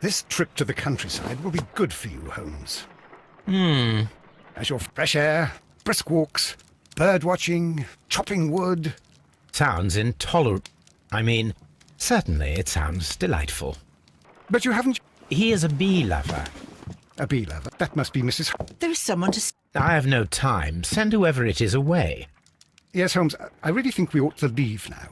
This trip to the countryside will be good for you, Holmes. Hmm. As your fresh air, brisk walks, bird watching, chopping wood. Sounds intolerable. I mean, certainly it sounds delightful. But you haven't... He is a bee lover. A bee lover. That must be Mrs. There is someone to... I have no time. Send whoever it is away. Yes, Holmes, I really think we ought to leave now.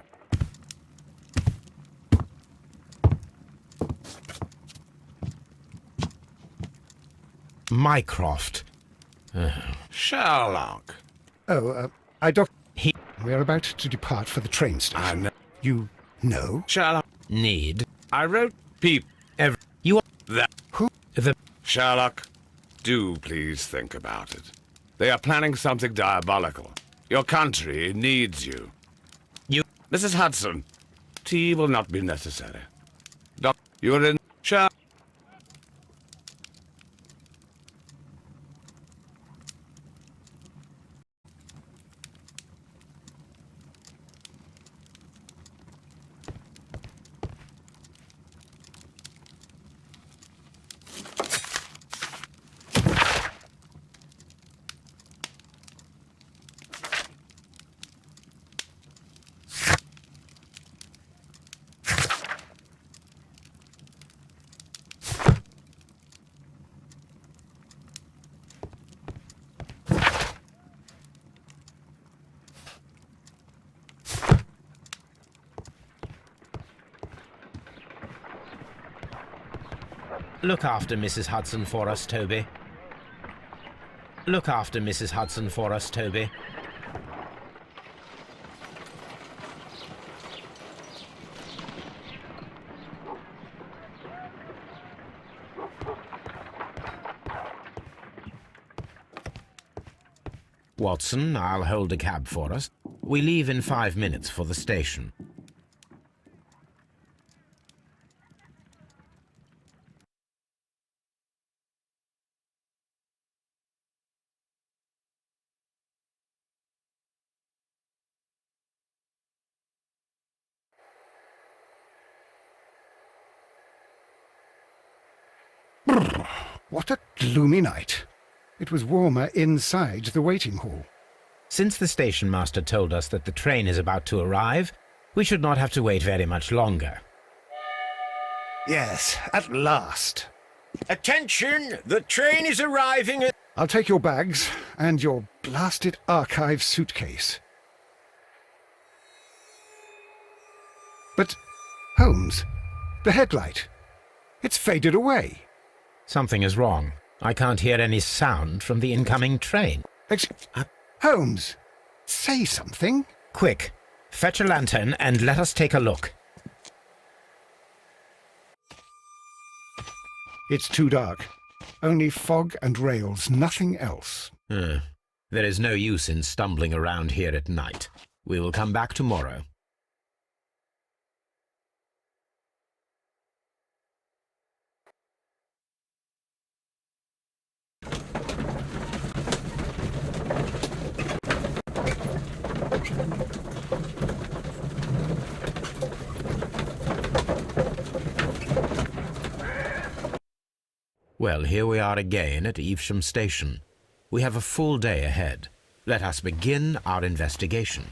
Mycroft. Sherlock. Oh, we're about to depart for the train station. I know. You know? Sherlock. Need. I wrote You are that. Who? the... Sherlock, do please think about it. They are planning something diabolical. Your country needs you. You... Mrs. Hudson, tea will not be necessary. Doc, you're in... Sherlock. Look after Mrs. Hudson for us, Toby. Look after Mrs. Hudson for us, Toby. Watson, I'll hold a cab for us. We leave in 5 minutes for the station. What a gloomy night. It was warmer inside the waiting hall. Since the station master told us that the train is about to arrive, we should not have to wait very much longer. Yes, at last. Attention! The train is arriving at... I'll take your bags and your blasted archive suitcase. But, Holmes, the headlight. It's faded away. Something is wrong. I can't hear any sound from the incoming train. Holmes, say something. Quick, fetch a lantern and let us take a look. It's too dark. Only fog and rails, nothing else. There is no use in stumbling around here at night. We will come back tomorrow. Well, here we are again at Evesham Station. We have a full day ahead. Let us begin our investigation.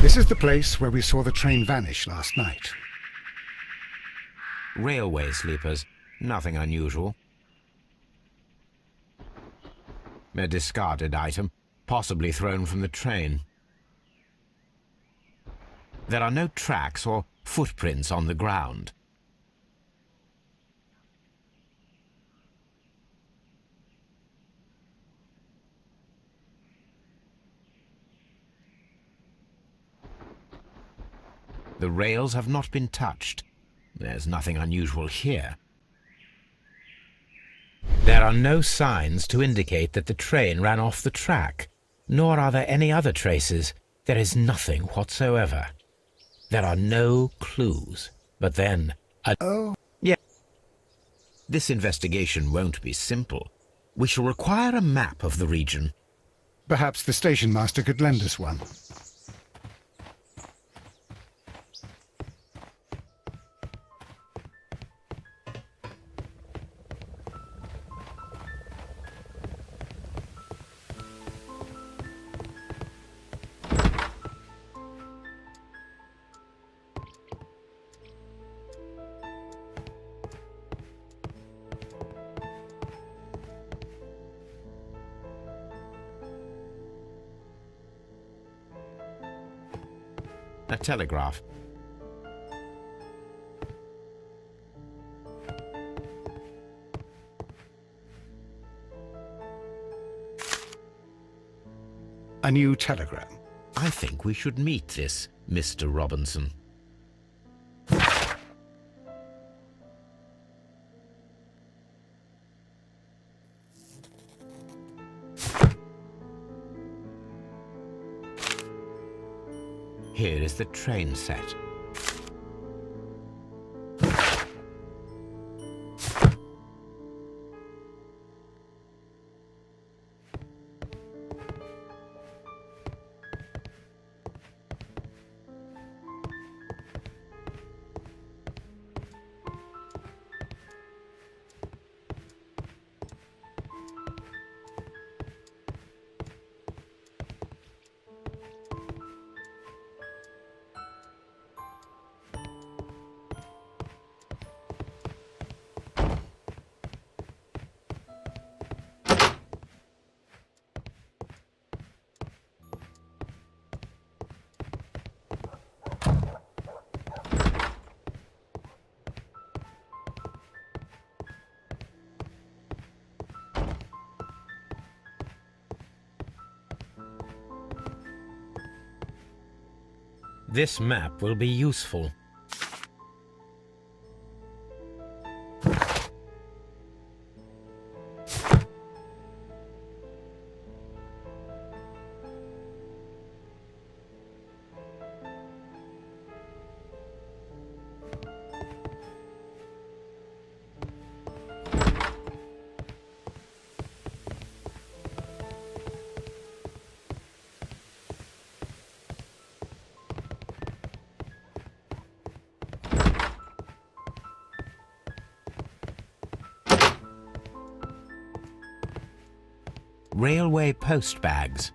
This is the place where we saw the train vanish last night. Railway sleepers. Nothing unusual. A discarded item, possibly thrown from the train. There are no tracks or footprints on the ground. The rails have not been touched. There's nothing unusual here. There are no signs to indicate that the train ran off the track, nor are there any other traces. There is nothing whatsoever. There are no clues. But then... Yeah. This investigation won't be simple. We shall require a map of the region. Perhaps the station master could lend us one. A telegraph. A new telegram. I think we should meet this Mr. Robinson. Here is the train set. This map will be useful. Railway post bags.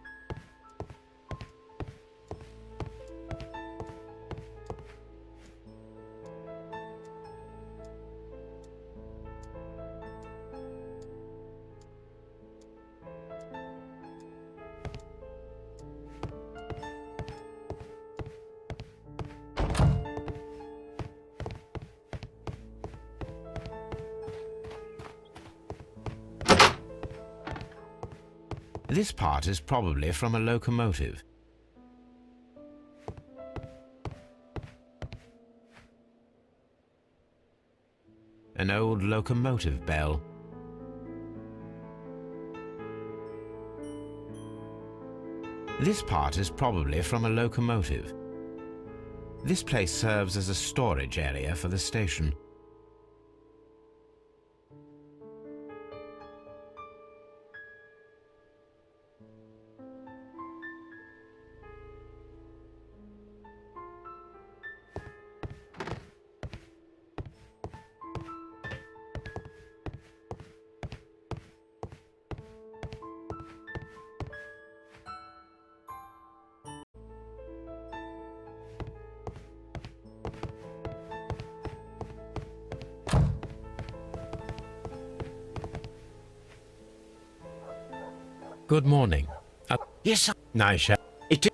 This part is probably from a locomotive. An old locomotive bell. This part is probably from a locomotive. This place serves as a storage area for the station. Good morning. Yes, sir. Nice. It is.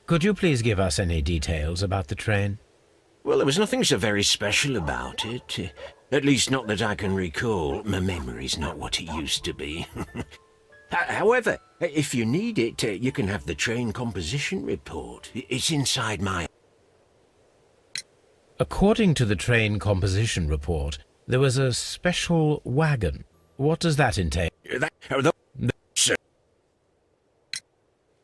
Could you please give us any details about the train? Well, there was nothing so very special about it. At least not that I can recall. My memory's not what it used to be. However, if you need it, you can have the train composition report. It's inside my... According to the train composition report, there was a special wagon. What does that entail?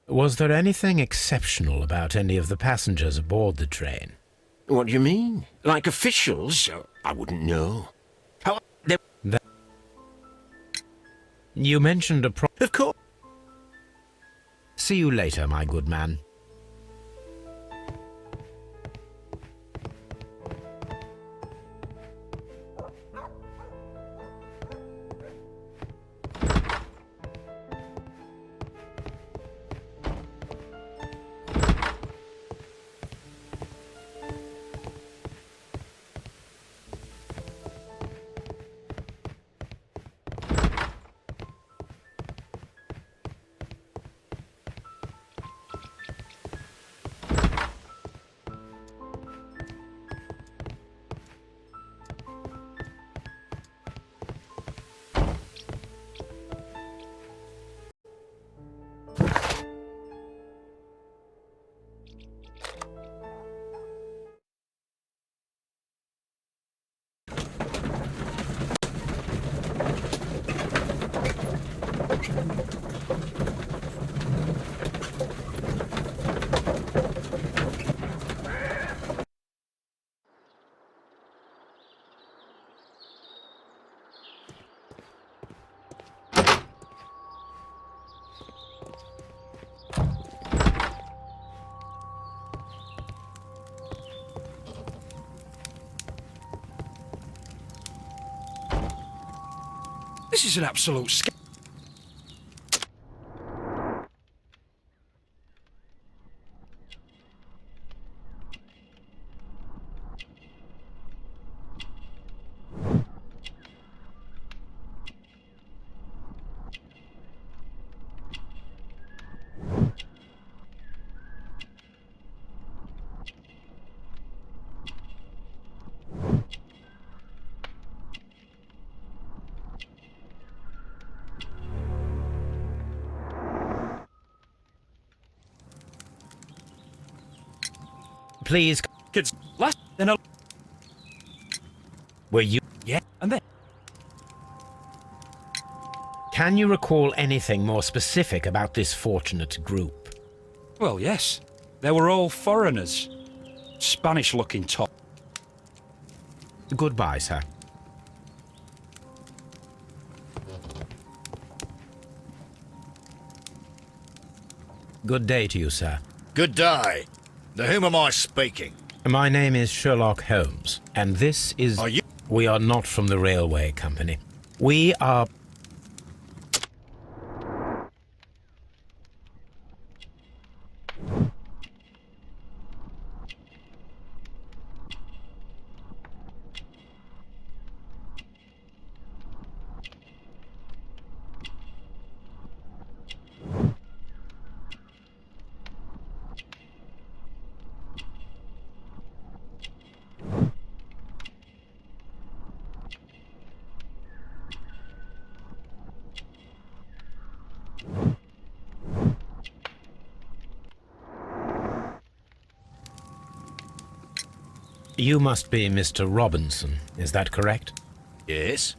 Was there anything exceptional about any of the passengers aboard the train? What do you mean? Like officials? I wouldn't know. How... You mentioned a Of course. See you later, my good man. This is an absolute Please, kids. Last, then I'll... were you... Yeah, and then... Can you recall anything more specific about this fortunate group? Well, yes. They were all foreigners. Spanish-looking top. Goodbye, sir. Good day to you, sir. Good day. To whom am I speaking? My name is Sherlock Holmes, and this is... Are you- We are not from the railway company. We are... You must be Mr. Robinson, is that correct? Yes?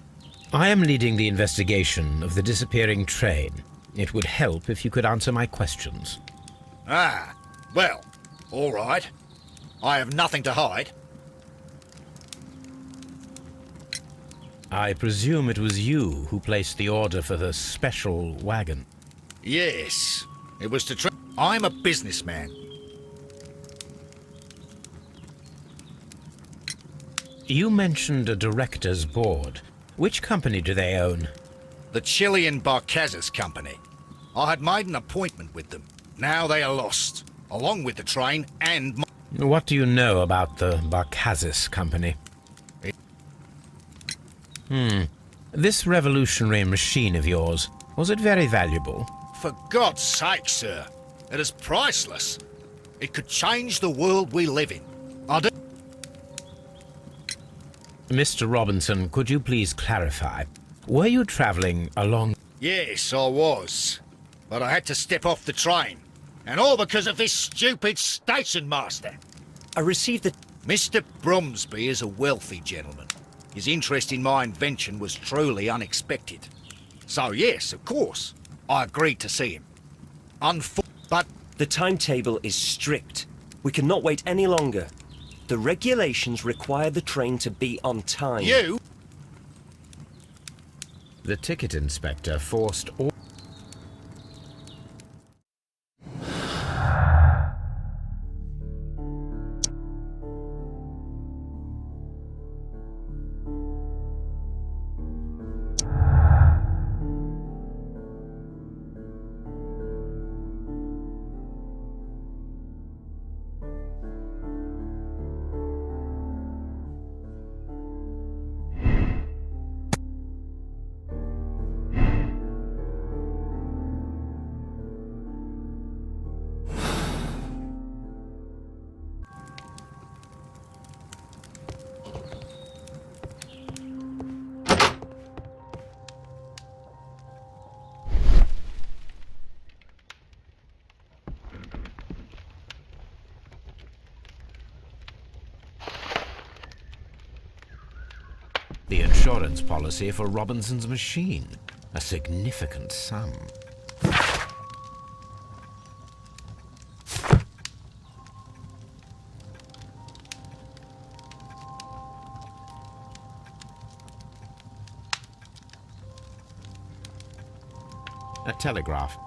I am leading the investigation of the disappearing train. It would help if you could answer my questions. Ah, well, all right. I have nothing to hide. I presume it was you who placed the order for the special wagon. Yes, it was to I'm a businessman. You mentioned a director's board. Which company do they own? The Chilean Barcazas Company. I had made an appointment with them. Now they are lost, along with the train and my... What do you know about the Barcazas Company? This revolutionary machine of yours, was it very valuable? For God's sake, sir. It is priceless. It could change the world we live in. I do. Mr. Robinson, could you please clarify? Were you travelling along... Yes, I was. But I had to step off the train. And all because of this stupid station master. I received the... Mr. Bromsby is a wealthy gentleman. His interest in my invention was truly unexpected. So yes, of course, I agreed to see him. But The timetable is strict. We cannot wait any longer. The regulations require the train to be on time. you... The ticket inspector forced all... The insurance policy for Robinson's machine. A significant sum. A telegraph.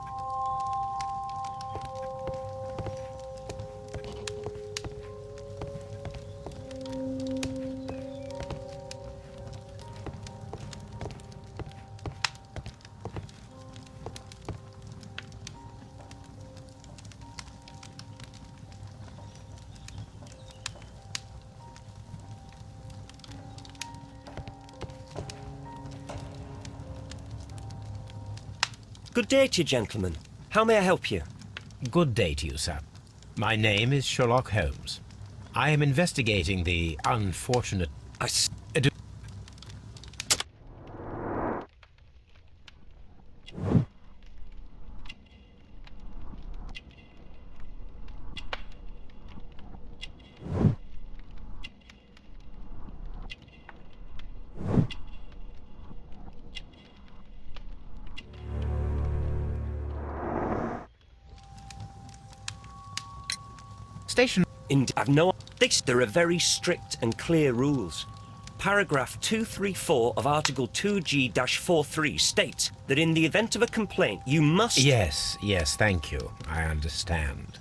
Good day to you, gentlemen. How may I help you? Good day to you, sir. My name is Sherlock Holmes. I am investigating the unfortunate... Station... I've no... There are very strict and clear rules. Paragraph 234 of Article 2G-43 states that in the event of a complaint, you must... Yes, thank you. I understand.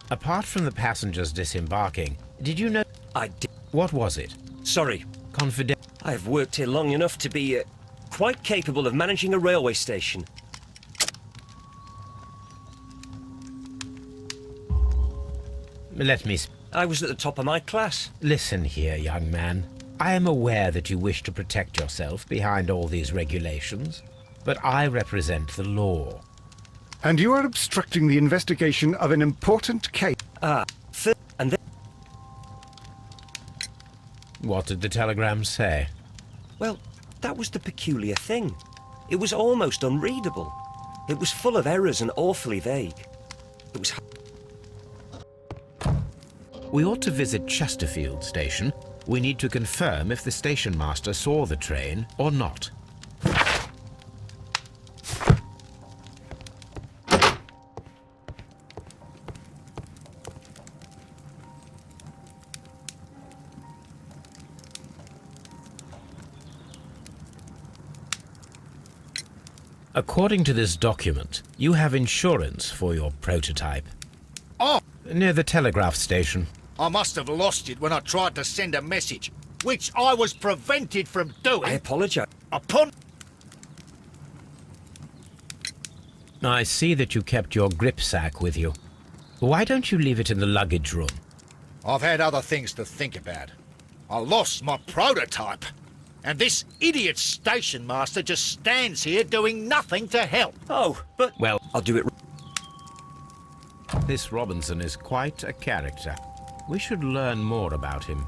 Apart from the passengers disembarking, did you know... I did... What was it? Sorry. Confident... I have worked here long enough to be quite capable of managing a railway station. Let me... I was at the top of my class. Listen here, young man. I am aware that you wish to protect yourself behind all these regulations, but I represent the law. And you are obstructing the investigation of an important case. And then... What did the telegram say? Well, that was the peculiar thing. It was almost unreadable. It was full of errors and awfully vague. It was... We ought to visit Chesterfield Station. We need to confirm if the station master saw the train or not. According to this document, you have insurance for your prototype. Oh, Near the telegraph station. I must have lost it when I tried to send a message, which I was prevented from doing. I apologize. Upon... I see that you kept your gripsack with you. Why don't you leave it in the luggage room? I've had other things to think about. I lost my prototype. And this idiot station master just stands here doing nothing to help. Oh, but... Well, I'll do it... This Robinson is quite a character. We should learn more about him.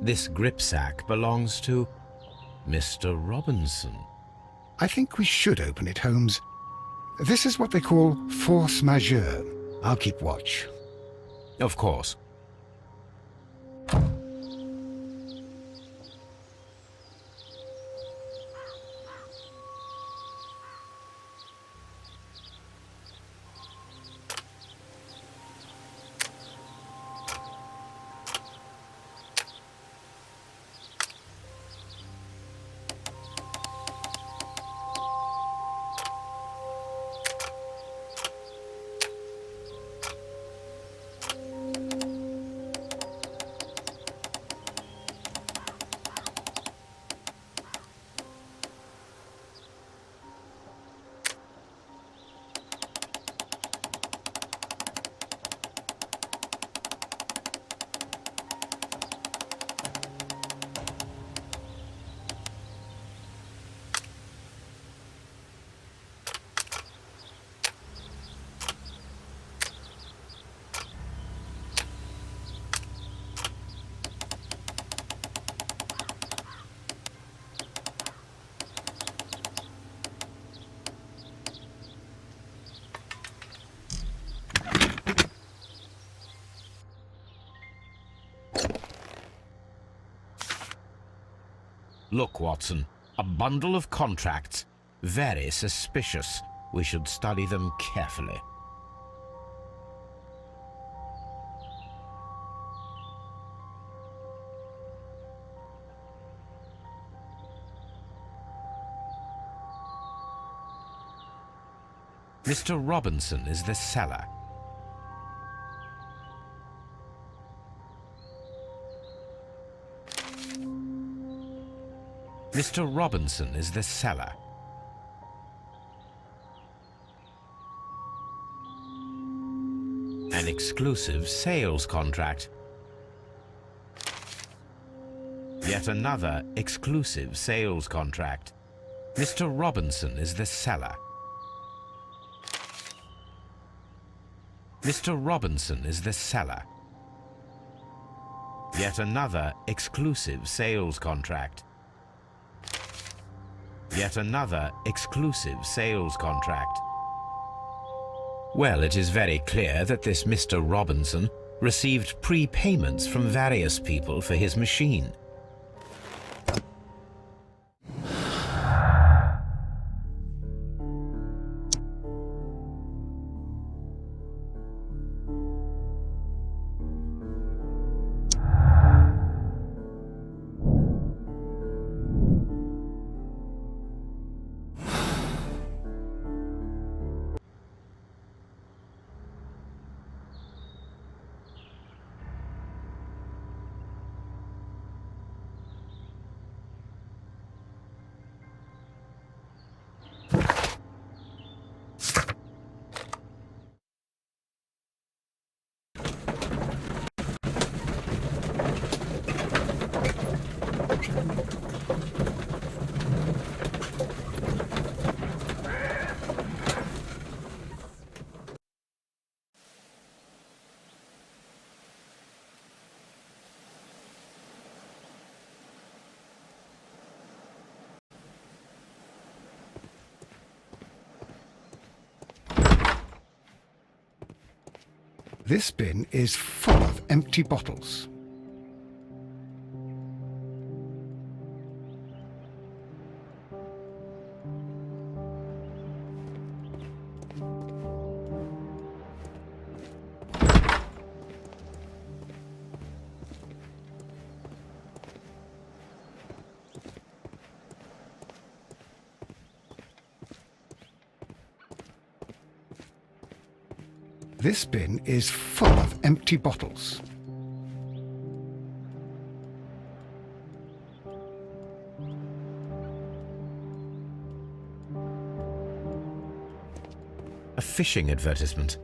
This gripsack belongs to Mr. Robinson. I think we should open it, Holmes. This is what they call force majeure. I'll keep watch. Of course. Look, Watson, a bundle of contracts. Very suspicious. We should study them carefully. Mr. Robinson is the seller. Mr. Robinson is the seller. An exclusive sales contract. Yet another exclusive sales contract. Mr. Robinson is the seller. Mr. Robinson is the seller. Yet another exclusive sales contract. Yet another exclusive sales contract. Well, it is very clear that this Mr. Robinson received prepayments from various people for his machine. This bin is full of empty bottles. This bin is full of empty bottles. A fishing advertisement.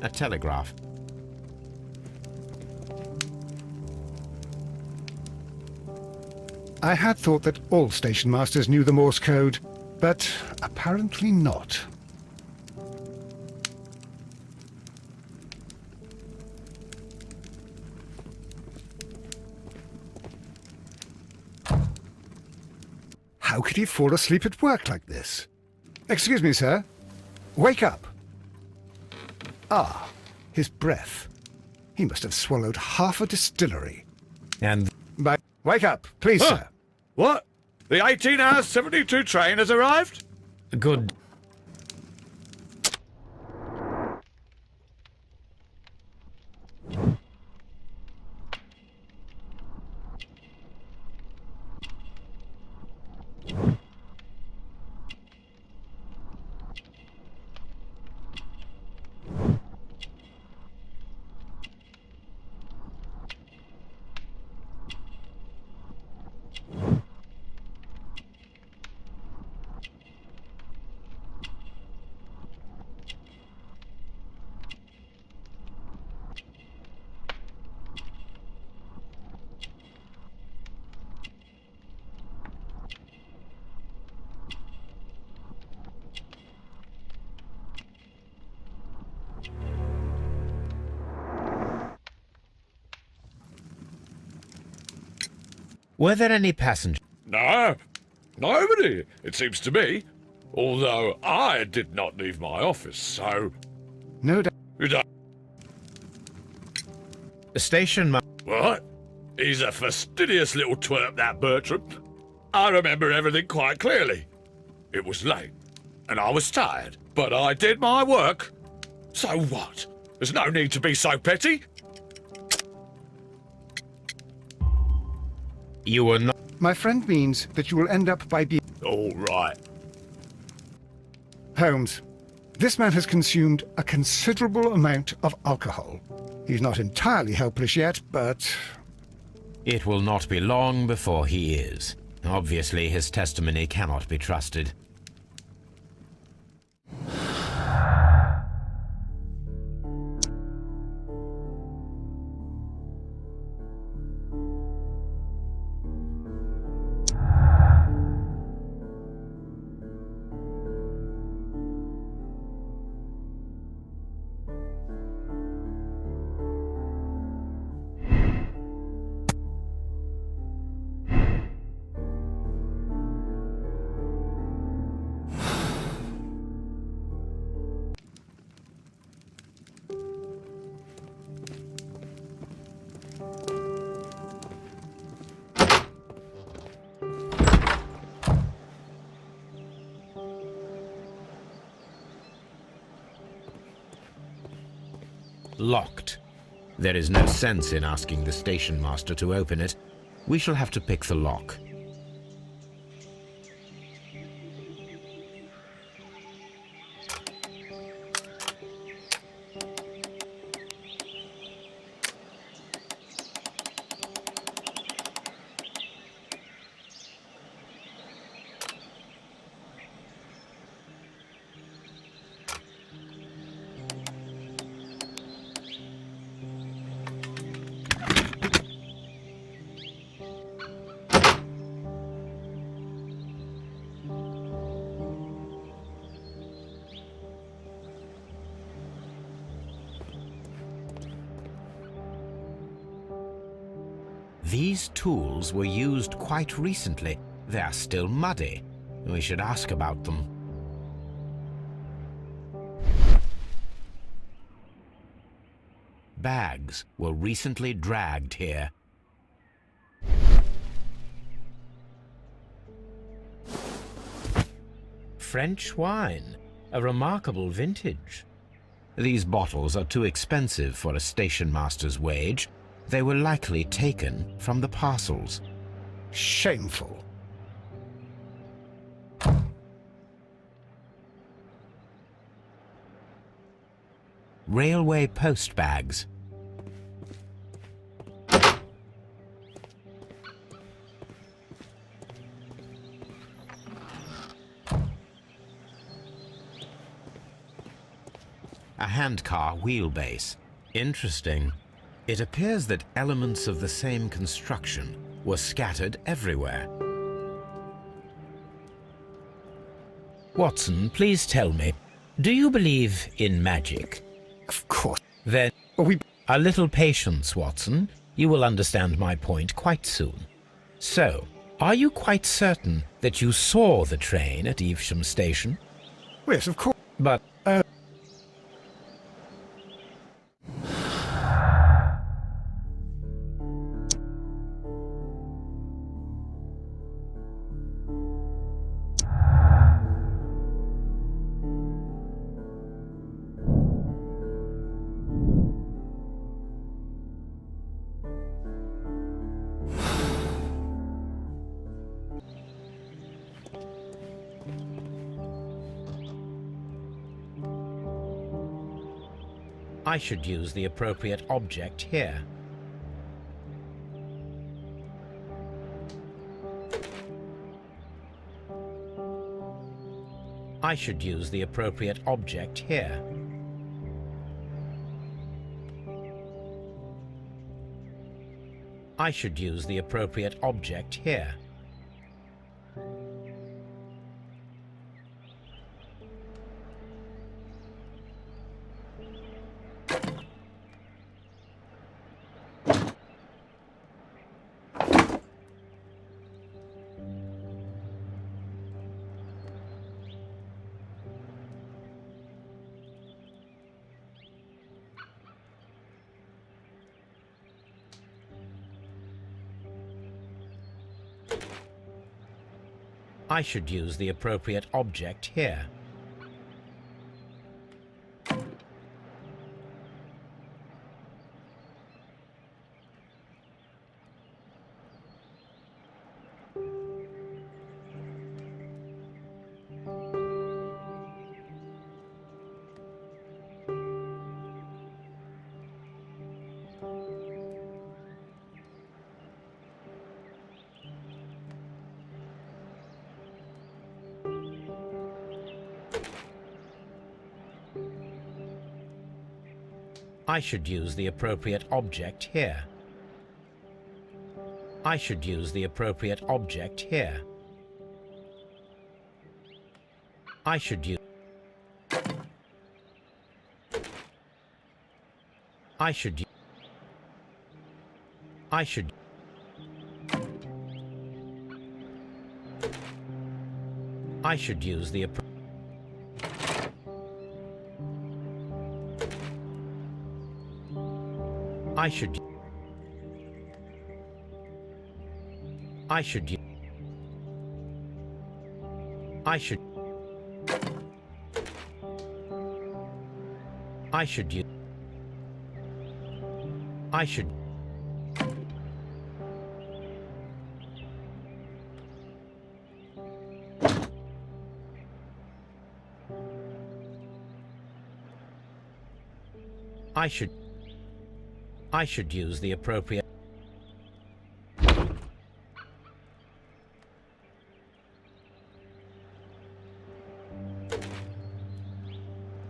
A telegraph. I had thought that all station masters knew the Morse code, but apparently not. How could he fall asleep at work like this? Excuse me, sir. Wake up. Ah, his breath. He must have swallowed half a distillery. And But wake up, please, sir. What? The 18 hours 72 train has arrived? good. Were there any passengers? No, nobody, it seems to me. Although I did not leave my office, so... No doubt. You don't... The station What? He's a fastidious little twerp, that Bertram. I remember everything quite clearly. It was late, and I was tired, but I did my work. So what? There's no need to be so petty. You were not. My friend means that you will end up by being... All right. Holmes, this man has consumed a considerable amount of alcohol. He's not entirely helpless yet, but... It will not be long before he is. Obviously, his testimony cannot be trusted. Locked. There is no sense in asking the station master to open it. We shall have to pick the lock. These tools were used quite recently. They're still muddy. We should ask about them. Bags were recently dragged here. French wine, a remarkable vintage. These bottles are too expensive for a station master's wage. They were likely taken from the parcels. Shameful. Railway post bags. A handcar wheelbase. Interesting. It appears that elements of the same construction were scattered everywhere. Watson, please tell me, do you believe in magic? Of course. Then, We... a little patience, Watson. You will understand my point quite soon. So, are you quite certain that you saw the train at Evesham Station? Yes, of course. But I should use the appropriate object here. I should use the appropriate object here. I should use the appropriate object here. I should use the appropriate object here. I should use the appropriate object here. I should use the appropriate object here. I should use... I should... I should... I should use the appropriate... I should... I should... I should... I should... I should... I should... I should use the appropriate...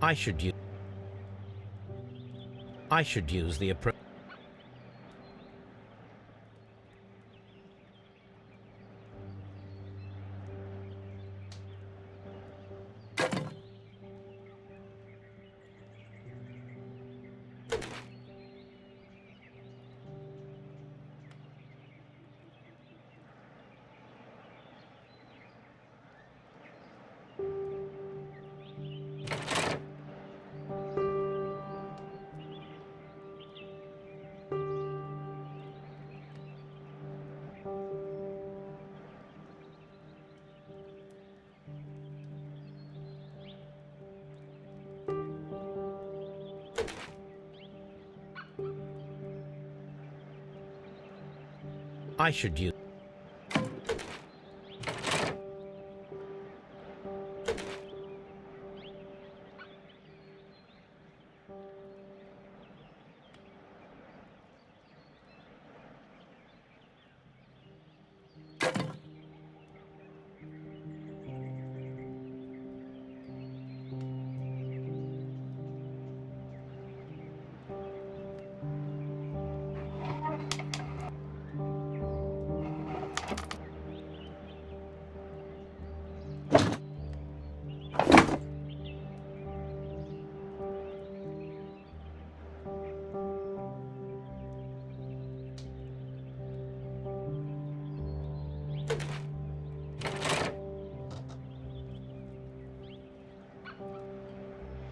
I should use... I should use the appropriate... I should use...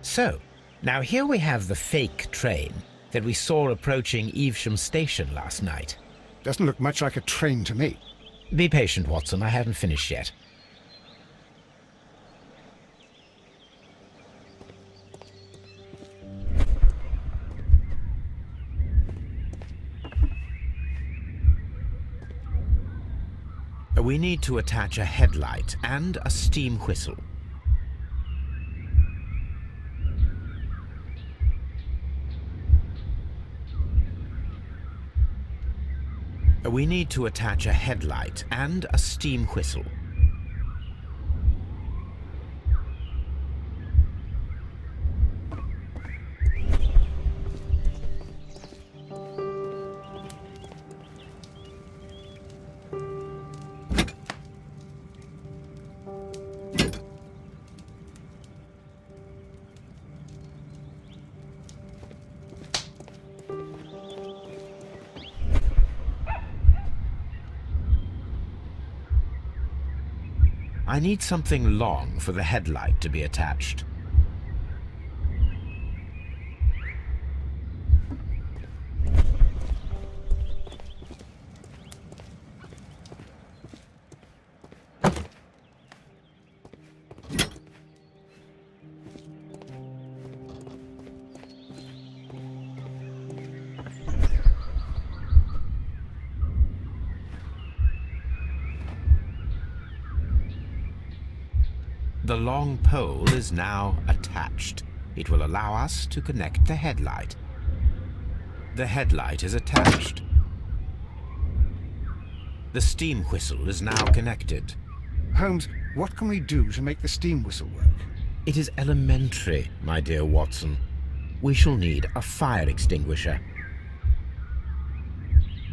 So, now here we have the fake train that we saw approaching Evesham Station last night. Doesn't look much like a train to me. Be patient, Watson, I haven't finished yet. We need to attach a headlight and a steam whistle. We need to attach a headlight and a steam whistle. I need something long for the headlight to be attached. The long pole is now attached. It will allow us to connect the headlight. The headlight is attached. The steam whistle is now connected. Holmes, what can we do to make the steam whistle work? It is elementary, my dear Watson. We shall need a fire extinguisher.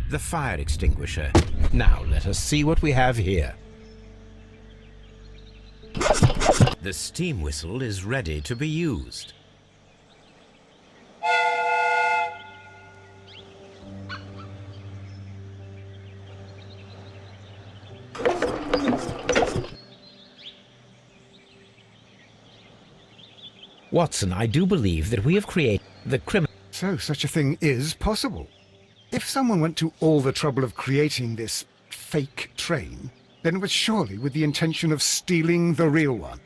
The fire extinguisher. Now let us see what we have here. The steam whistle is ready to be used. Watson, I do believe that we have created the criminal... So such a thing is possible. If someone went to all the trouble of creating this fake train, then it was surely with the intention of stealing the real one.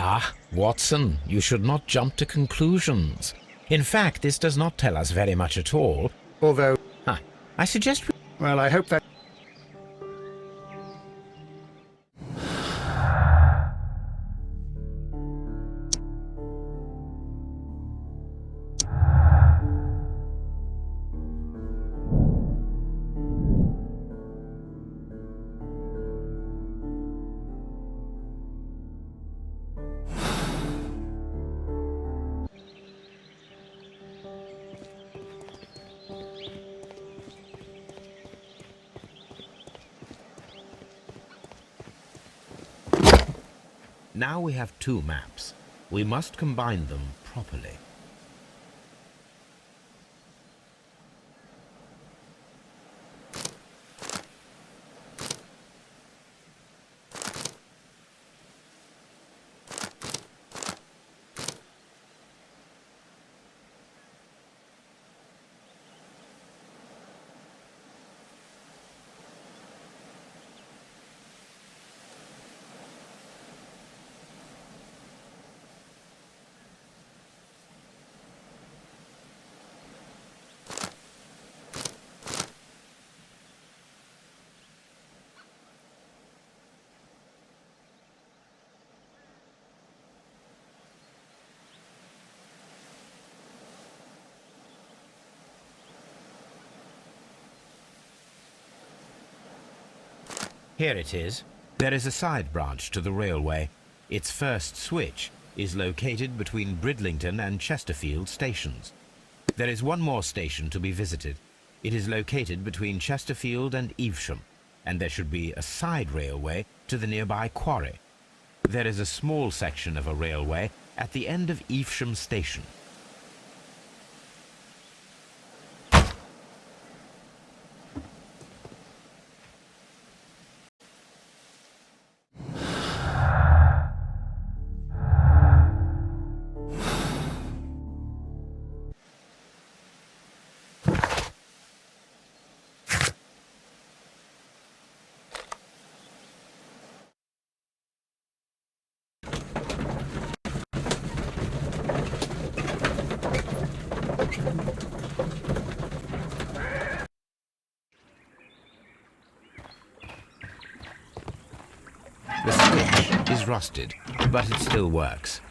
Ah, Watson, you should not jump to conclusions. In fact, this does not tell us very much at all. Although, I suggest we... well, I hope that... Now we have two maps. We must combine them properly. Here it is. There is a side branch to the railway. Its first switch is located between Bridlington and Chesterfield stations. There is one more station to be visited. It is located between Chesterfield and Evesham, and there should be a side railway to the nearby quarry. There is a small section of a railway at the end of Evesham station. The switch is rusted, but it still works.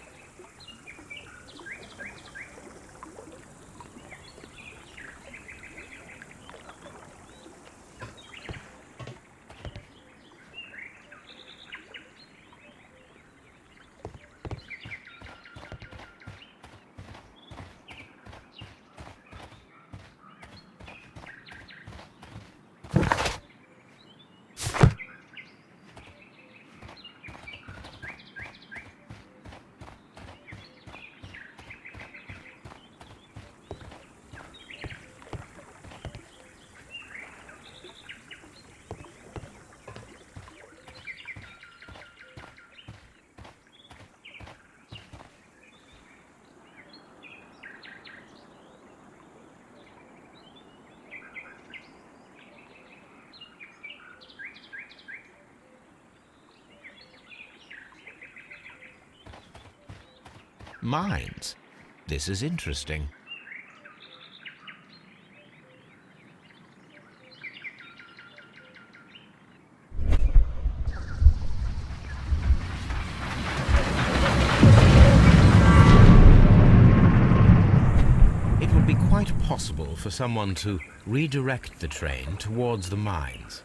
Mines. This is interesting. It would be quite possible for someone to redirect the train towards the mines.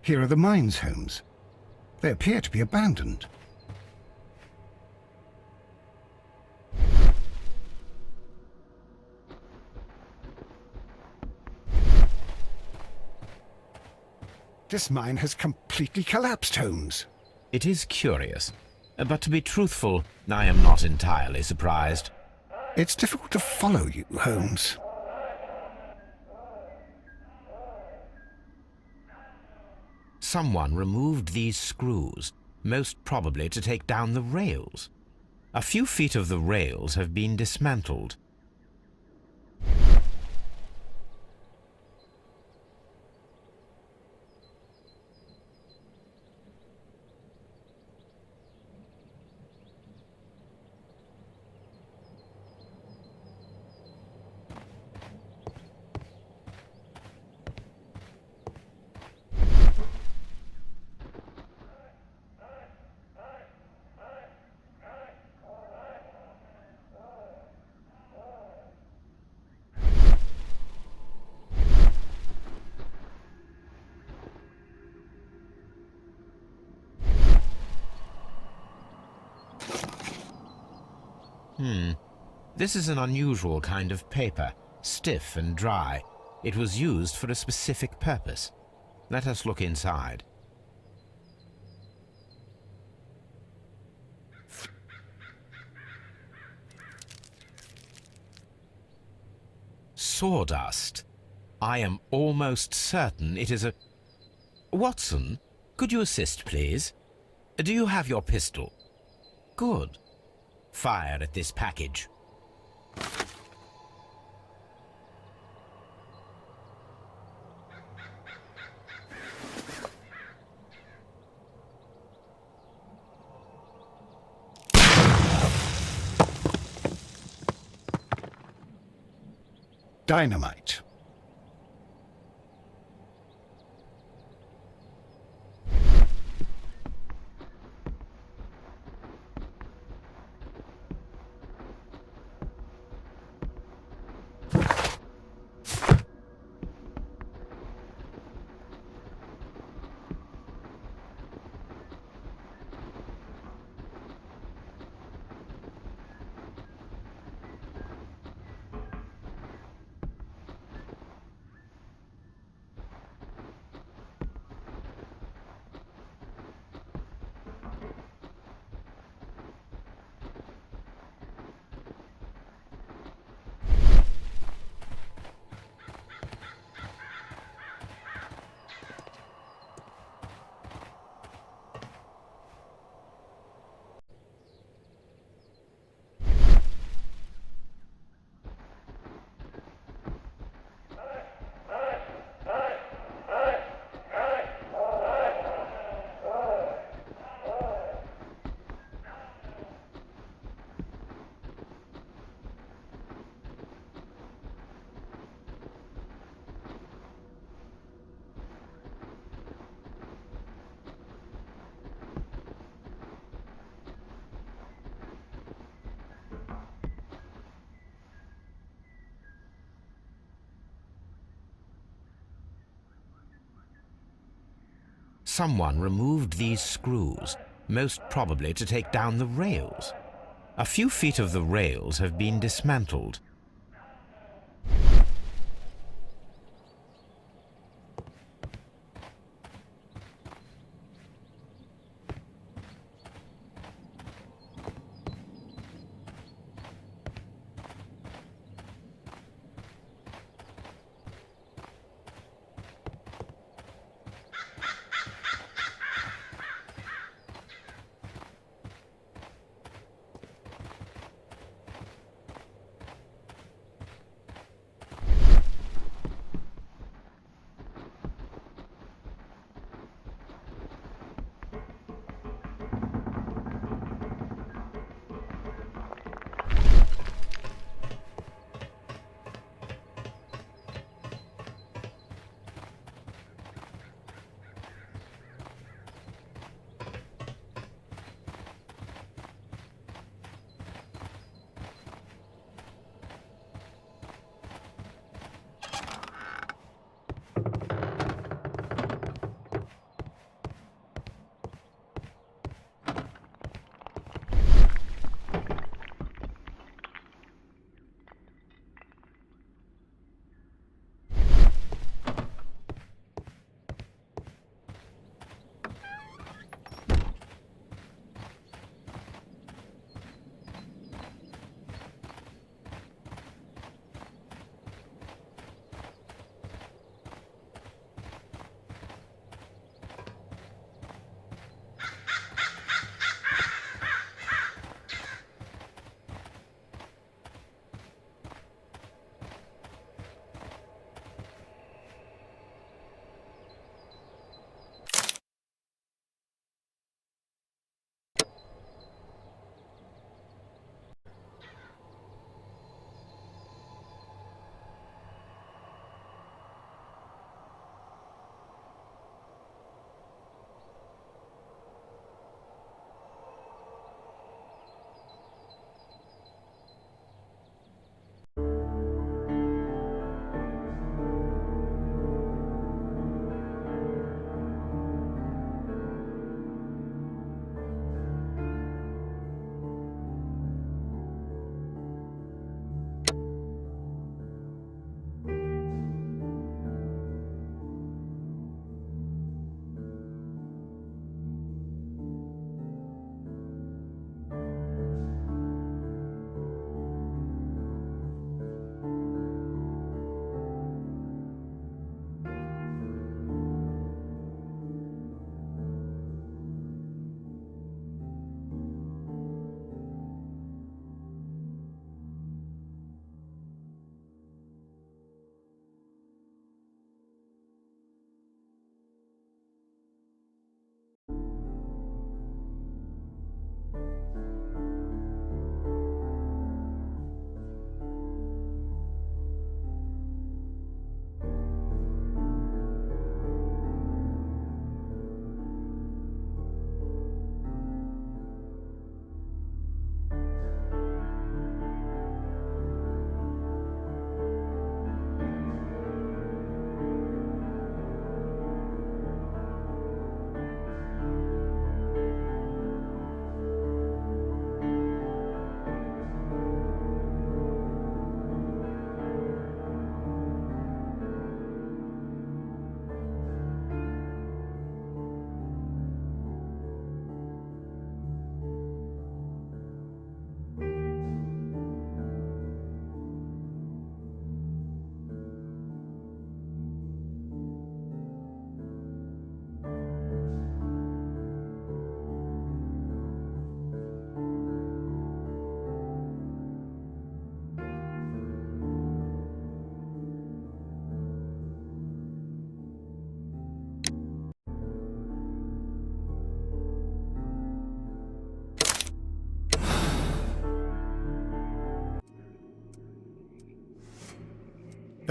Here are the mines, Holmes. They appear to be abandoned. This mine has completely collapsed, Holmes. It is curious, but to be truthful, I am not entirely surprised. It's difficult to follow you, Holmes. Someone removed these screws, most probably to take down the rails. A few feet of the rails have been dismantled. This is an unusual kind of paper, stiff and dry. It was used for a specific purpose. Let us look inside. Sawdust. I am almost certain it is a... Watson, could you assist, please? Do you have your pistol? Good. Fire at this package. Dynamite. someone removed these screws, most probably to take down the rails. A few feet of the rails have been dismantled.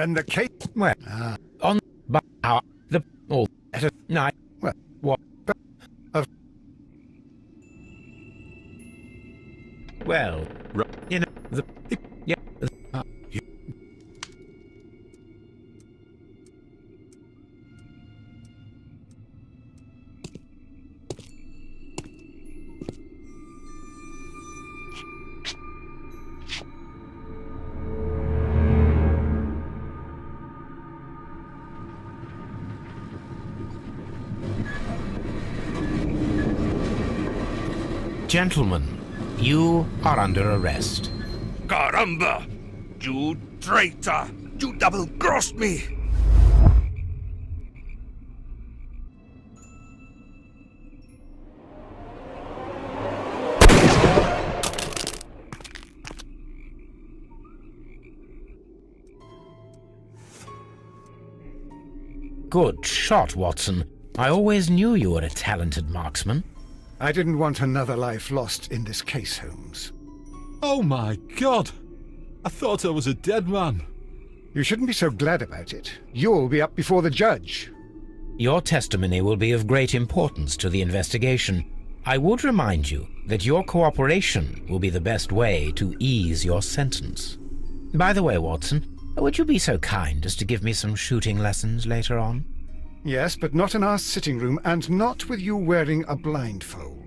Then the case... Well, On but our the all night. well, What? of... Well, you know the yeah. Gentlemen, you are under arrest. Caramba! You traitor! You double-crossed me! Good shot, Watson. I always knew you were a talented marksman. I didn't want another life lost in this case, Holmes. Oh my God! I thought I was a dead man. You shouldn't be so glad about it. You'll be up before the judge. Your testimony will be of great importance to the investigation. I would remind you that your cooperation will be the best way to ease your sentence. By the way, Watson, would you be so kind as to give me some shooting lessons later on? Yes, but not in our sitting room, and not with you wearing a blindfold.